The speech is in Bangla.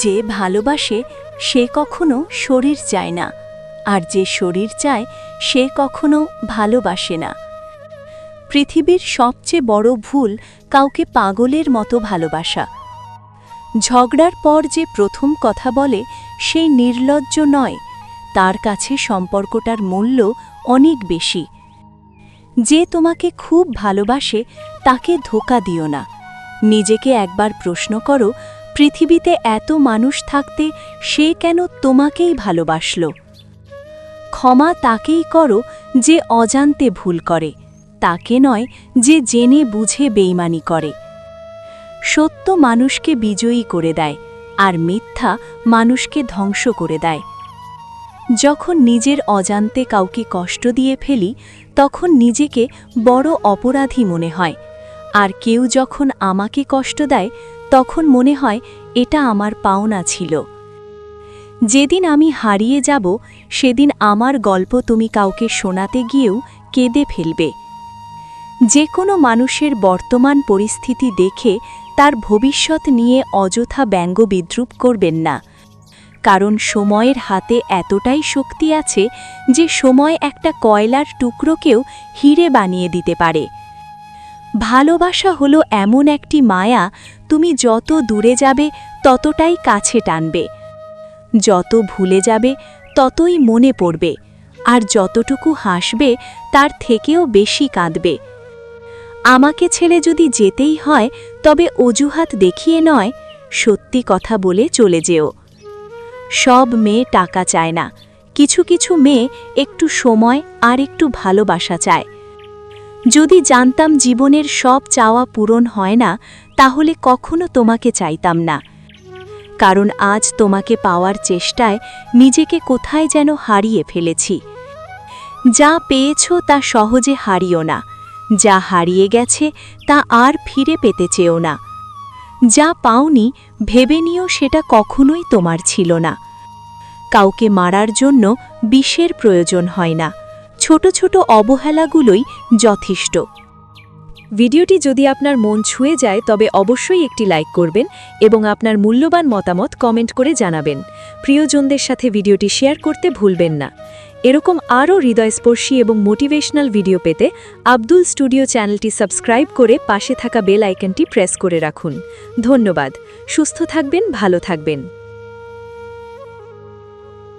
যে ভালোবাসে সে কখনো শরীর চায় না, আর যে শরীর চায় সে কখনো ভালোবাসে না। পৃথিবীর সবচেয়ে বড় ভুল কাউকে পাগলের মতো ভালোবাসা। ঝগড়ার পর যে প্রথম কথা বলে সেই নির্লজ্জ নয়, তার কাছে সম্পর্কটার মূল্য অনেক বেশি। যে তোমাকে খুব ভালোবাসে তাকে ধোঁকা দিও না। নিজেকে একবার প্রশ্ন করো, পৃথিবীতে এত মানুষ থাকতে সে কেন তোমাকেই ভালোবাসল? ক্ষমা তাকেই করো যে অজান্তে ভুল করে, তাকে নয় যে জেনে বুঝে বেইমানি করে। সত্য মানুষকে বিজয়ী করে দেয়, আর মিথ্যা মানুষকে ধ্বংস করে দেয়। যখন নিজের অজান্তে কাউকে কষ্ট দিয়ে ফেলি তখন নিজেকে বড় অপরাধী মনে হয়, আর কেউ যখন আমাকে কষ্ট দেয় তখন মনে হয় এটা আমার পাওনা ছিল। যেদিন আমি হারিয়ে যাব সেদিন আমার গল্প তুমি কাউকে শোনাতে গিয়েও কেঁদে ফেলবে। যে কোনো মানুষের বর্তমান পরিস্থিতি দেখে তার ভবিষ্যৎ নিয়ে অযথা ব্যঙ্গ বিদ্রূপ করবেন না, কারণ সময়ের হাতে এতটাই শক্তি আছে যে সময় একটা কয়লার টুকরোকেও হিরে বানিয়ে দিতে পারে। ভালোবাসা হলো এমন একটি মায়া, তুমি যত দূরে যাবে ততটাই কাছে টানবে, যত ভুলে যাবে ততই মনে পড়বে, আর যতটুকু হাসবে তার থেকেও বেশি কাঁদবে। আমাকে ছেড়ে যদি যেতেই হয় তবে অজুহাত দেখিয়ে নয়, সত্যি কথা বলে চলে যেও। সব মেয়ে টাকা চায় না, কিছু কিছু মেয়ে একটু সময় আর একটু ভালোবাসা চায়। যদি জানতাম জীবনের সব চাওয়া পূরণ হয় না, তাহলে কখনো তোমাকে চাইতাম না। কারণ আজ তোমাকে পাওয়ার চেষ্টায় নিজেকে কোথায় যেন হারিয়ে ফেলেছি। যা পেয়েছ তা সহজে হারিও না, যা হারিয়ে গেছে তা আর ফিরে পেতে চেও না। যা পাওনি ভেবে নিও সেটা কখনোই তোমার ছিল না। কাউকে মারার জন্য বিষের প্রয়োজন হয় না, ছোট ছোট অবহেলাগুলোই যথেষ্ট। ভিডিওটি যদি আপনার মন ছুঁয়ে যায় তবে অবশ্যই একটি লাইক করবেন এবং আপনার মূল্যবান মতামত কমেন্ট করে জানাবেন। প্রিয়জনদের সাথে ভিডিওটি শেয়ার করতে ভুলবেন না। এরকম আরও হৃদয়স্পর্শী এবং মোটিভেশনাল ভিডিও পেতে আব্দুল স্টুডিও চ্যানেলটি সাবস্ক্রাইব করে পাশে থাকা বেল আইকনটি প্রেস করে রাখুন। ধন্যবাদ। সুস্থ থাকবেন, ভালো থাকবেন।